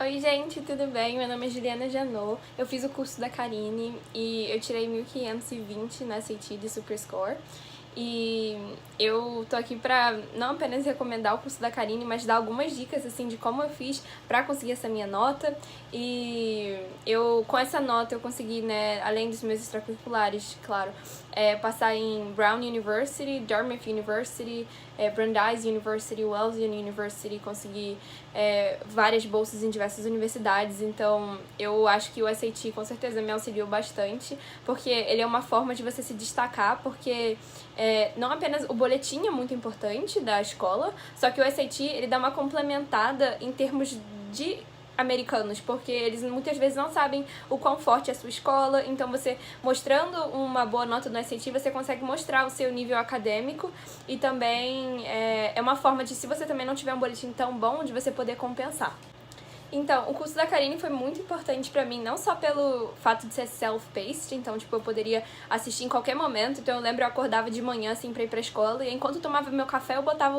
Oi gente, tudo bem? Meu nome é Juliana Janot, eu fiz o curso da Karine e eu tirei 1520 na SAT de Superscore. E eu tô aqui pra não apenas recomendar o curso da Karine, mas dar algumas dicas assim de como eu fiz pra conseguir essa minha nota. E com essa nota eu consegui, né, além dos meus extracurriculares, claro, passar em Brown University, Dartmouth University, Brandeis University, Wesleyan University, consegui várias bolsas em diversas universidades. Então eu acho que o SAT com certeza me auxiliou bastante, porque ele é uma forma de você se destacar, porque não apenas o boletim é muito importante da escola, só que o SAT ele dá uma complementada em termos de americanos, porque eles muitas vezes não sabem o quão forte é a sua escola. Então você mostrando uma boa nota no SAT, você consegue mostrar o seu nível acadêmico, e também é uma forma de, se você também não tiver um boletim tão bom, de você poder compensar. Então, o curso da Karine foi muito importante pra mim, não só pelo fato de ser self-paced, então, tipo, eu poderia assistir em qualquer momento. Então eu lembro, eu acordava de manhã, assim, pra ir pra escola, e enquanto eu tomava meu café, eu botava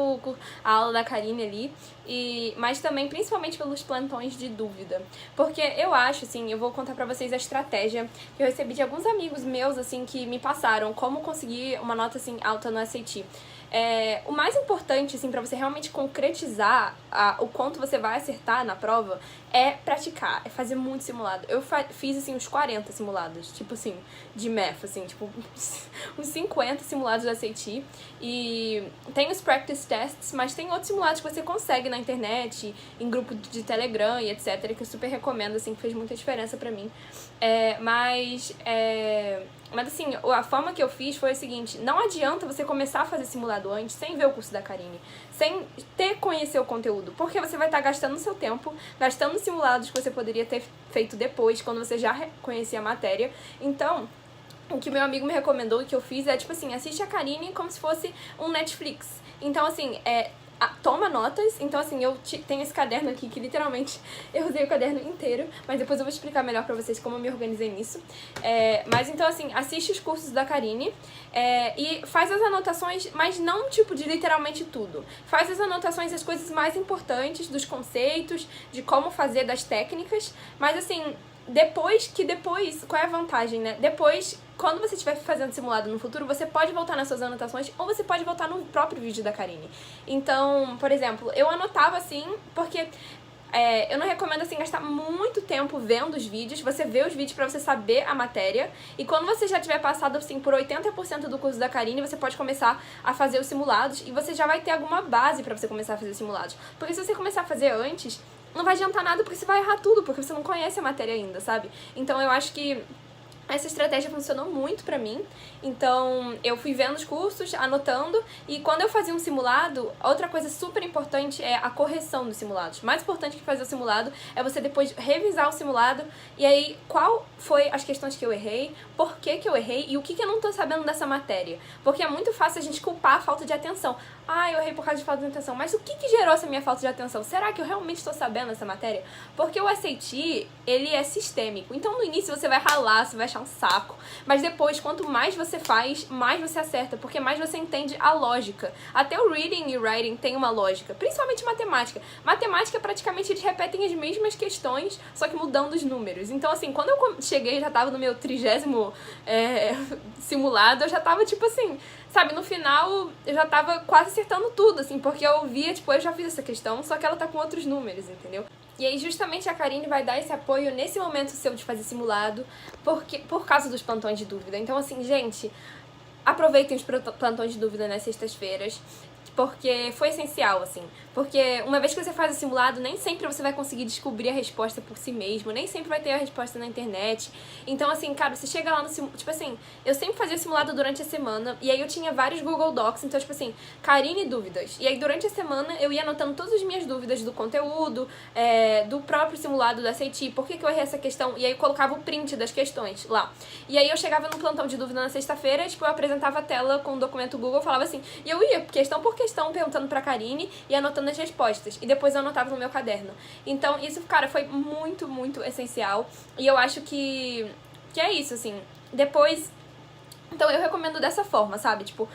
a aula da Karine ali. Mas também, principalmente pelos plantões de dúvida. Porque eu acho, assim, eu vou contar pra vocês a estratégia que eu recebi de alguns amigos meus, assim, que me passaram como conseguir uma nota, assim, alta no SAT. O mais importante, assim, pra você realmente concretizar o quanto você vai acertar na prova é praticar, é fazer muito simulado. Eu fiz, assim, uns 40 simulados, tipo assim, de math, assim, tipo, uns 50 simulados do SAT. E tem os practice tests, mas tem outros simulados que você consegue na internet, em grupo de Telegram e etc, que eu super recomendo, assim, que fez muita diferença pra mim. Mas assim, a forma que eu fiz foi o seguinte: não adianta você começar a fazer simulado antes sem ver o curso da Karine, sem conhecer o conteúdo, porque você vai estar gastando seu tempo, gastando simulados que você poderia ter feito depois, quando você já conhecia a matéria. Então, o que meu amigo me recomendou e que eu fiz é, tipo assim, assiste a Karine como se fosse um Netflix. Então, assim, toma notas. Então, assim, eu tenho esse caderno aqui que literalmente eu usei o caderno inteiro, mas depois eu vou explicar melhor pra vocês como eu me organizei nisso. Mas então, assim, assiste os cursos da Karine e faz as anotações, mas não tipo de literalmente tudo. Faz as anotações das coisas mais importantes, dos conceitos, de como fazer, das técnicas, mas assim, depois, qual é a vantagem, né? Depois, quando você estiver fazendo simulado no futuro, você pode voltar nas suas anotações ou você pode voltar no próprio vídeo da Karine. Então, por exemplo, eu anotava assim, porque eu não recomendo, assim, gastar muito tempo vendo os vídeos. Você vê os vídeos pra você saber a matéria, e quando você já tiver passado, assim, por 80% do curso da Karine, você pode começar a fazer os simulados, e você já vai ter alguma base pra você começar a fazer os simulados. Porque se você começar a fazer antes, não vai adiantar nada, porque você vai errar tudo, porque você não conhece a matéria ainda, sabe? Então eu acho que essa estratégia funcionou muito pra mim. Então eu fui vendo os cursos, anotando, e quando eu fazia um simulado, outra coisa super importante é a correção dos simulados. Mais importante que fazer o simulado é você depois revisar o simulado, e aí qual foi as questões que eu errei, por que eu errei e o que eu não tô sabendo dessa matéria. Porque é muito fácil a gente culpar a falta de atenção. Eu errei por causa de falta de atenção, mas o que gerou essa minha falta de atenção? Será que eu realmente estou sabendo essa matéria? Porque o SAT, ele é sistêmico. Então no início você vai ralar, você vai achar um saco, mas depois, quanto mais você faz, mais você acerta, porque mais você entende a lógica. Até o reading e writing tem uma lógica, principalmente matemática. Matemática, praticamente, eles repetem as mesmas questões, só que mudando os números. Então, assim, quando eu cheguei, já tava no meu 30º simulado, eu já tava, tipo assim, sabe, no final, eu já tava quase acertando tudo, assim, porque eu via, tipo, eu já fiz essa questão, só que ela tá com outros números, entendeu? E aí, justamente, a Karine vai dar esse apoio nesse momento seu de fazer simulado, por causa dos plantões de dúvida. Então, assim, gente, aproveitem os plantões de dúvida nas sextas-feiras, porque foi essencial, assim. Porque uma vez que você faz o simulado, nem sempre você vai conseguir descobrir a resposta por si mesmo, nem sempre vai ter a resposta na internet. Então, assim, cara, você chega lá no simulado, tipo assim, eu sempre fazia simulado durante a semana, e aí eu tinha vários Google Docs, então, tipo assim, Karine dúvidas. E aí, durante a semana, eu ia anotando todas as minhas dúvidas do conteúdo, do próprio simulado da SAT, por que eu errei essa questão, e aí eu colocava o print das questões lá. E aí eu chegava no plantão de dúvida na sexta-feira, tipo, eu apresentava a tela com o documento Google, falava assim, e eu ia questão por questão perguntando pra Karine e anotando as respostas, e depois eu anotava no meu caderno. Então isso, cara, foi muito, muito essencial, e eu acho que é isso, assim. Depois, Então eu recomendo dessa forma, sabe? Tipo,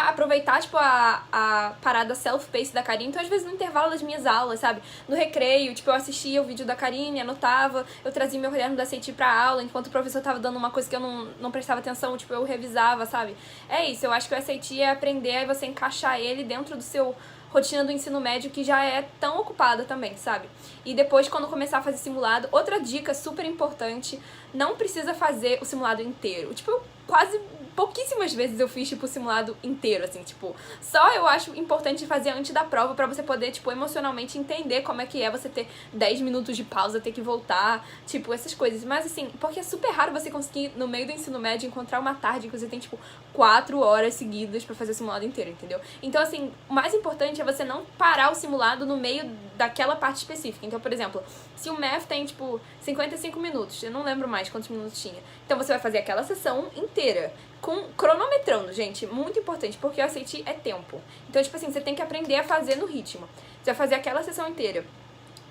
aproveitar, tipo, a parada self-paced da Karine. Então, às vezes, no intervalo das minhas aulas, sabe? No recreio, tipo, eu assistia o vídeo da Karine, anotava, eu trazia meu caderno da SAT pra aula, enquanto o professor tava dando uma coisa que eu não prestava atenção, tipo, eu revisava, sabe? É isso, eu acho que o SAT é aprender a você encaixar ele dentro do seu rotina do ensino médio, que já é tão ocupada também, sabe? E depois, quando começar a fazer simulado, outra dica super importante, não precisa fazer o simulado inteiro. Tipo, pouquíssimas vezes eu fiz, tipo, o simulado inteiro, assim, tipo, só eu acho importante fazer antes da prova pra você poder, tipo, emocionalmente entender como é que é você ter 10 minutos de pausa, ter que voltar, tipo, essas coisas. Mas, assim, porque é super raro você conseguir, no meio do ensino médio, encontrar uma tarde que você tem, tipo, 4 horas seguidas pra fazer o simulado inteiro, entendeu? Então, assim, o mais importante é você não parar o simulado no meio daquela parte específica. Então, por exemplo, se o math tem, tipo, 55 minutos, eu não lembro mais quantos minutos tinha, então você vai fazer aquela sessão inteira, cronometrando, gente, muito importante, porque o SAT é tempo. Então, tipo assim, você tem que aprender a fazer no ritmo. Você vai fazer aquela sessão inteira.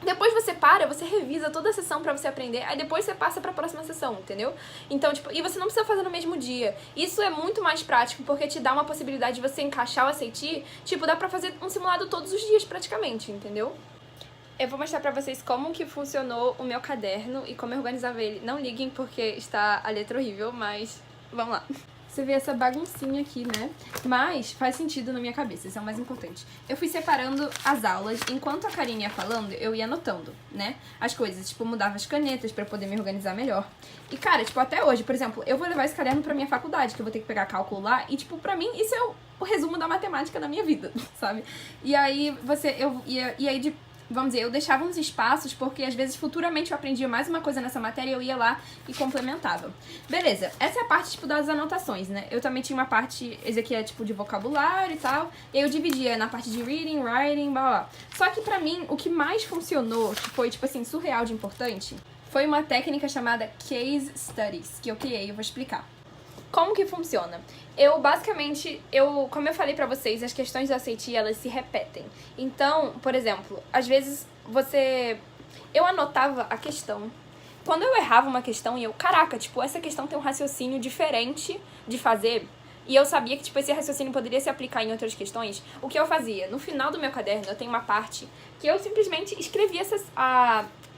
Depois você você revisa toda a sessão pra você aprender, aí depois você passa pra próxima sessão, entendeu? Então, tipo, e você não precisa fazer no mesmo dia. Isso é muito mais prático, porque te dá uma possibilidade de você encaixar o SAT, tipo, dá pra fazer um simulado todos os dias, praticamente, entendeu? Eu vou mostrar pra vocês como que funcionou o meu caderno e como eu organizava ele. Não liguem porque está a letra horrível, mas vamos lá. Você vê essa baguncinha aqui, né? Mas faz sentido na minha cabeça, isso é o mais importante. Eu fui separando as aulas, enquanto a Karine ia falando, eu ia anotando, né? As coisas, tipo, mudava as canetas pra poder me organizar melhor. E, cara, tipo, até hoje, por exemplo, eu vou levar esse caderno pra minha faculdade, que eu vou ter que pegar cálculo lá, e, tipo, pra mim, isso é o resumo da matemática na minha vida, sabe? E aí, vamos dizer, eu deixava uns espaços, porque às vezes futuramente eu aprendia mais uma coisa nessa matéria e eu ia lá e complementava. Beleza, essa é a parte, tipo, das anotações, né? Eu também tinha uma parte, esse aqui é, tipo, de vocabulário e tal, e aí eu dividia na parte de reading, writing, blá, blá. Só que pra mim, o que mais funcionou, que foi, tipo assim, surreal de importante, foi uma técnica chamada Case Studies, que eu criei, eu vou explicar. Como que funciona? Como eu falei pra vocês, as questões do SAT, elas se repetem. Então, por exemplo, às vezes eu anotava a questão. Quando eu errava uma questão caraca, tipo, essa questão tem um raciocínio diferente de fazer, e eu sabia que, tipo, esse raciocínio poderia se aplicar em outras questões, o que eu fazia? No final do meu caderno, eu tenho uma parte que eu simplesmente escrevia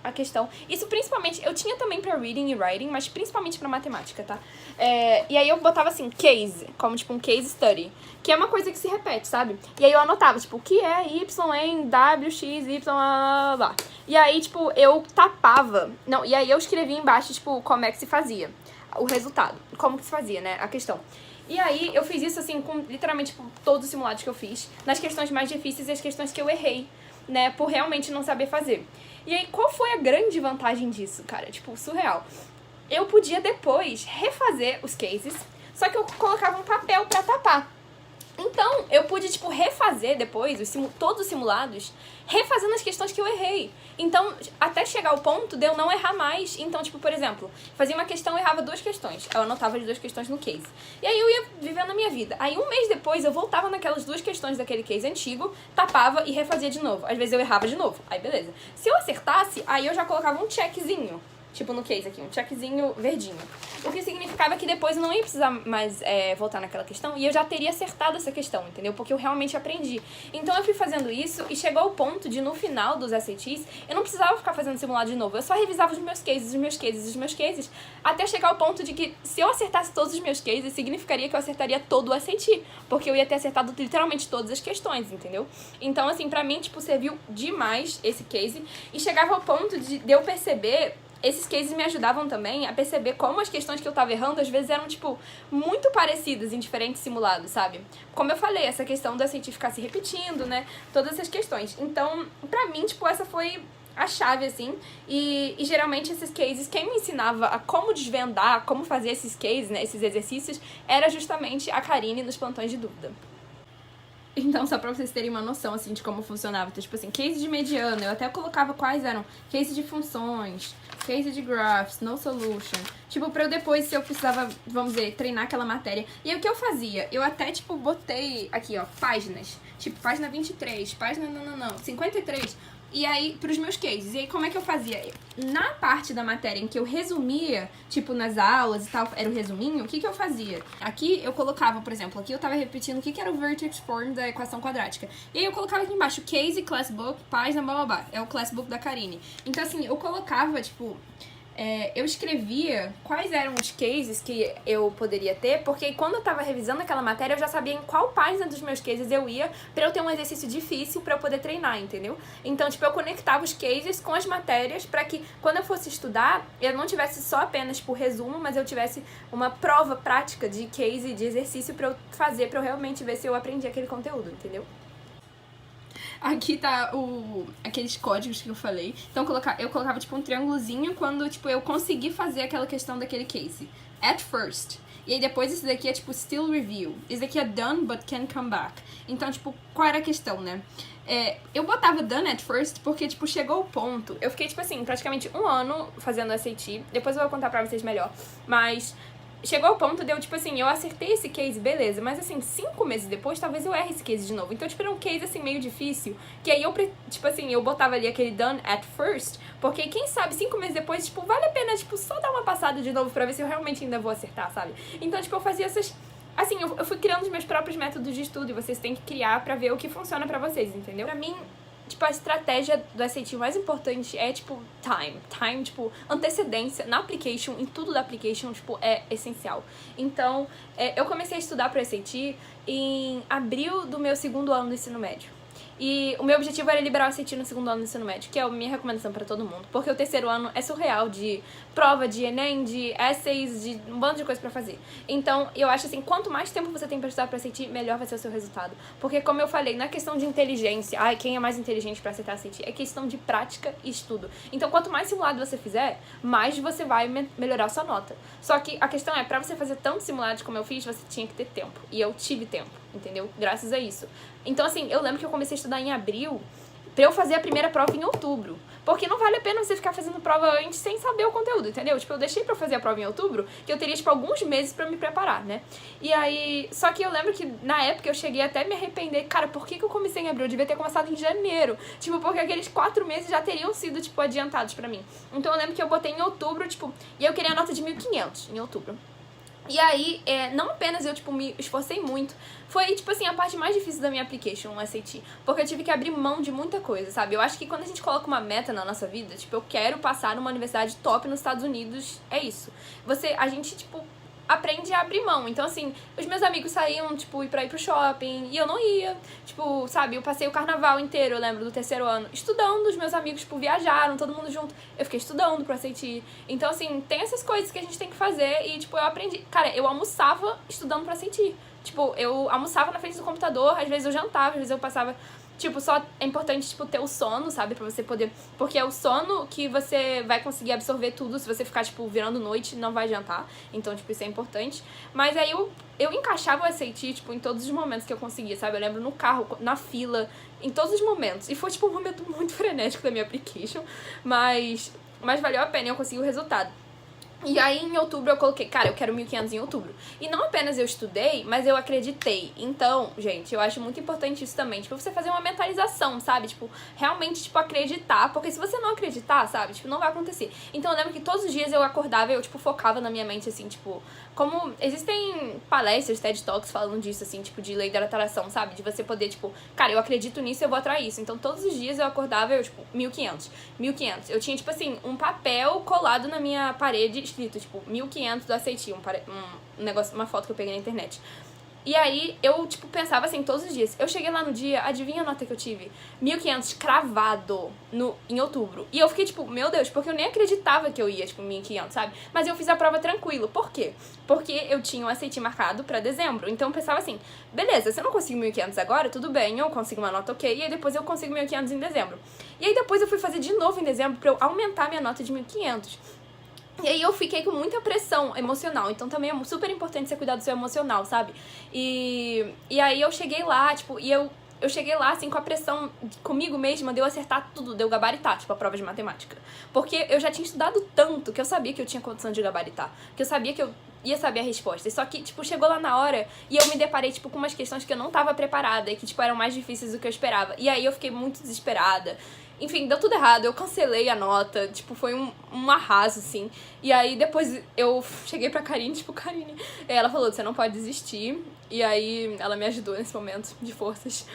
a questão. Isso principalmente, eu tinha também pra reading e writing, mas principalmente pra matemática, tá? E aí eu botava assim, case, como tipo um case study, que é uma coisa que se repete, sabe? E aí eu anotava, tipo, o que é Y em W, X, Y, blá, blá, blá. E aí, tipo, eu tapava, não, e aí eu escrevia embaixo, tipo, como é que se fazia o resultado, como que se fazia, né, a questão. E aí eu fiz isso, assim, com literalmente, tipo, todos os simulados que eu fiz, nas questões mais difíceis e as questões que eu errei, né, por realmente não saber fazer. E aí, qual foi a grande vantagem disso, cara? Tipo, surreal. Eu podia depois refazer os cases, só que eu colocava um papel pra tapar. Então, eu pude, tipo, refazer depois todos os simulados, refazendo as questões que eu errei. Então, até chegar ao ponto de eu não errar mais. Então, tipo, por exemplo, fazia uma questão, errava 2 questões. Eu anotava as 2 questões no case. E aí eu ia vivendo a minha vida. Aí, um mês depois, eu voltava naquelas 2 questões daquele case antigo, tapava e refazia de novo. Às vezes eu errava de novo. Aí, beleza. Se eu acertasse, aí eu já colocava um checkzinho. Tipo no case aqui, um checkzinho verdinho. O que significava que depois eu não ia precisar mais voltar naquela questão e eu já teria acertado essa questão, entendeu? Porque eu realmente aprendi. Então eu fui fazendo isso e chegou ao ponto de, no final dos SATs, eu não precisava ficar fazendo simulado de novo. Eu só revisava os meus cases, até chegar ao ponto de que, se eu acertasse todos os meus cases, significaria que eu acertaria todo o SAT. Porque eu ia ter acertado literalmente todas as questões, entendeu? Então, assim, pra mim, tipo, serviu demais esse case. E chegava ao ponto de eu perceber... Esses cases me ajudavam também a perceber como as questões que eu tava errando, às vezes, eram, tipo, muito parecidas em diferentes simulados, sabe? Como eu falei, essa questão da SAT ficar se repetindo, né? Todas essas questões. Então, pra mim, tipo, essa foi a chave, assim. E geralmente, esses cases, quem me ensinava a como desvendar, como fazer esses cases, né? Esses exercícios, era justamente a Karine nos plantões de dúvida. Então, só pra vocês terem uma noção, assim, de como funcionava. Então, tipo assim, case de mediano, eu até colocava quais eram. Case de funções, case de graphs, no solution. Tipo, pra eu depois, se eu precisava, vamos dizer, treinar aquela matéria. E aí, o que eu fazia? Eu até, tipo, botei aqui, ó, páginas. Tipo, página 23, página 53. E aí, pros meus cases. E aí, como é que eu fazia? Na parte da matéria em que eu resumia, tipo, nas aulas e tal, era o resuminho, o que eu fazia? Aqui eu colocava, por exemplo, aqui eu tava repetindo o que era o vertex form da equação quadrática. E aí eu colocava aqui embaixo, case, classbook, página, blá blá blá. É o classbook da Karine. Então, assim, eu colocava, tipo... eu escrevia quais eram os cases que eu poderia ter, porque quando eu tava revisando aquela matéria, eu já sabia em qual página dos meus cases eu ia pra eu ter um exercício difícil pra eu poder treinar, entendeu? Então, tipo, eu conectava os cases com as matérias pra que, quando eu fosse estudar, eu não tivesse só apenas, tipo, resumo, mas eu tivesse uma prova prática de case, de exercício pra eu fazer, pra eu realmente ver se eu aprendi aquele conteúdo, entendeu? Aqui tá aqueles códigos que eu falei. Então eu colocava tipo um triângulozinho quando tipo eu consegui fazer aquela questão daquele case. At first. E aí depois esse daqui é tipo still review. Esse daqui é done but can come back. Então, tipo, qual era a questão, né? Eu botava done at first porque, tipo, chegou o ponto. Eu fiquei, tipo assim, praticamente 1 ano fazendo SAT. Depois eu vou contar pra vocês melhor. Mas... chegou ao ponto de eu, tipo assim, eu acertei esse case, beleza, mas assim, 5 meses depois, talvez eu erre esse case de novo. Então, tipo, era um case, assim, meio difícil, que aí eu, tipo assim, eu botava ali aquele done at first, porque quem sabe 5 meses depois, tipo, vale a pena, tipo, só dar uma passada de novo pra ver se eu realmente ainda vou acertar, sabe? Então, tipo, eu fazia essas... assim, eu fui criando os meus próprios métodos de estudo e vocês têm que criar pra ver o que funciona pra vocês, entendeu? Pra mim... tipo, a estratégia do SAT mais importante é, tipo, time, tipo, antecedência na application, em tudo da application, tipo, é essencial. Então, eu comecei a estudar pro SAT em abril do meu 2º ano do ensino médio. E o meu objetivo era liberar o SAT no 2º ano do ensino médio, que é a minha recomendação pra todo mundo. Porque o 3º ano é surreal de prova, de Enem, de essays, de um bando de coisa pra fazer. Então, eu acho assim, quanto mais tempo você tem pra estudar pra SAT, melhor vai ser o seu resultado. Porque, como eu falei, não é questão de inteligência, quem é mais inteligente pra acertar SAT, é questão de prática e estudo. Então, quanto mais simulado você fizer, mais você vai melhorar a sua nota. Só que a questão é, pra você fazer tantos simulados como eu fiz, você tinha que ter tempo. E eu tive tempo, entendeu? Graças a isso. Então, assim, eu lembro que eu comecei a estudar em abril pra eu fazer a primeira prova em outubro. Porque não vale a pena você ficar fazendo prova antes sem saber o conteúdo, entendeu? Tipo, eu deixei pra eu fazer a prova em outubro, que eu teria, tipo, alguns meses pra me preparar, né? E aí... só que eu lembro que, na época, eu cheguei até a me arrepender. Cara, por que eu comecei em abril? Eu devia ter começado em janeiro. Tipo, porque aqueles 4 meses já teriam sido, tipo, adiantados pra mim. Então, eu lembro que eu botei em outubro, tipo... e eu queria a nota de 1.500 em outubro. E aí, não apenas eu, tipo, me esforcei muito, foi, tipo assim, a parte mais difícil da minha application, o SAT, porque eu tive que abrir mão de muita coisa, sabe? Eu acho que quando a gente coloca uma meta na nossa vida, tipo, eu quero passar numa universidade top nos Estados Unidos, é isso. A gente, tipo, aprende a abrir mão. Então, assim, os meus amigos saíam, tipo, pra ir pro shopping, e eu não ia. Tipo, sabe, eu passei o carnaval inteiro, eu lembro, do 3º ano, estudando. Os meus amigos, tipo, viajaram, todo mundo junto. Eu fiquei estudando pro SAT. Então, assim, tem essas coisas que a gente tem que fazer e, tipo, eu aprendi. Cara, eu almoçava estudando pro SAT. Tipo, eu almoçava na frente do computador, às vezes eu jantava, às vezes eu passava... tipo, só é importante, tipo, ter o sono, sabe? Pra você poder... porque é o sono que você vai conseguir absorver tudo. Se você ficar, tipo, virando noite, não vai adiantar. Então, tipo, isso é importante. Mas aí eu encaixava o SAT, tipo, em todos os momentos que eu conseguia, sabe? Eu lembro no carro, na fila, em todos os momentos. E foi, tipo, um momento muito frenético da minha application. Mas valeu a pena e eu consegui o resultado. E aí, em outubro, eu coloquei, cara, eu quero 1.500 em outubro. E não apenas eu estudei, mas eu acreditei. Então, gente, eu acho muito importante isso também. Tipo, você fazer uma mentalização, sabe? Tipo, realmente, tipo, acreditar. Porque se você não acreditar, sabe? Tipo, não vai acontecer. Então, eu lembro que todos os dias eu acordava e eu, tipo, focava na minha mente, assim, tipo... como existem palestras, TED Talks falando disso, assim, tipo, de lei da atração, sabe? De você poder, tipo, cara, eu acredito nisso, eu vou atrair isso. Então, todos os dias eu acordava e eu, tipo, 1.500. Eu tinha, tipo assim, um papel colado na minha parede, escrito, tipo, 1.500 do SAT, um negócio, uma foto que eu peguei na internet. E aí, eu, tipo, pensava assim, todos os dias. Eu cheguei lá no dia, adivinha a nota que eu tive? 1.500 cravado em outubro. E eu fiquei, tipo, meu Deus, porque eu nem acreditava que eu ia, tipo, 1.500, sabe? Mas eu fiz a prova tranquilo. Por quê? Porque eu tinha um SAT marcado pra dezembro. Então, eu pensava assim, beleza, se eu não consigo 1.500 agora, tudo bem, eu consigo uma nota ok. E aí, depois eu consigo 1.500 em dezembro. E aí, depois eu fui fazer de novo em dezembro pra eu aumentar minha nota de 1.500. E aí eu fiquei com muita pressão emocional. Então também é super importante você cuidar do seu emocional, sabe? E aí eu cheguei lá, tipo, eu cheguei lá, assim, com a pressão comigo mesma de eu acertar tudo, de eu gabaritar, tipo, a prova de matemática. Porque eu já tinha estudado tanto que eu sabia que eu tinha condição de gabaritar. Que eu sabia que eu ia saber a resposta. Só que, tipo, chegou lá na hora e eu me deparei, tipo, com umas questões que eu não tava preparada e que, tipo, eram mais difíceis do que eu esperava. E aí eu fiquei muito desesperada. Enfim, deu tudo errado, eu cancelei a nota, tipo, foi um arraso, assim. E aí depois eu cheguei pra Karine, tipo, Karine, ela falou, você não pode desistir. E aí ela me ajudou nesse momento de forças.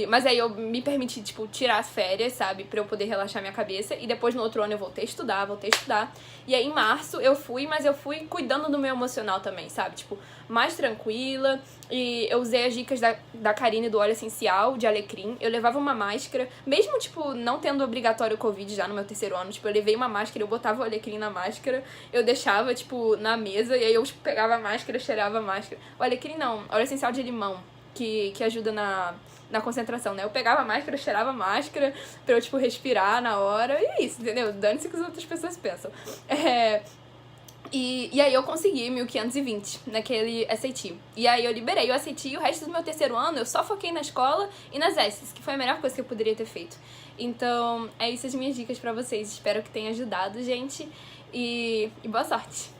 Mas aí eu me permiti, tipo, tirar as férias, sabe? Pra eu poder relaxar minha cabeça. E depois no outro ano eu voltei a estudar. E aí em março eu fui, mas eu fui cuidando do meu emocional também, sabe? Tipo, mais tranquila. E eu usei as dicas da Karine do óleo essencial, de alecrim. Eu levava uma máscara, mesmo, tipo, não tendo obrigatório Covid já no meu terceiro ano. Tipo, eu levei uma máscara, eu botava o alecrim na máscara. Eu deixava, tipo, na mesa. E aí eu, tipo, pegava a máscara, cheirava a máscara. O alecrim não, óleo essencial de limão, que ajuda na concentração, né? Eu pegava a máscara, cheirava a máscara pra eu, tipo, respirar na hora. E é isso, entendeu? Dane-se o que as outras pessoas pensam. E aí eu consegui 1520 naquele SAT. E aí eu liberei o SAT e o resto do meu terceiro ano eu só foquei na escola e nas S's, que foi a melhor coisa que eu poderia ter feito. Então, é isso as minhas dicas pra vocês. Espero que tenha ajudado, gente. E boa sorte!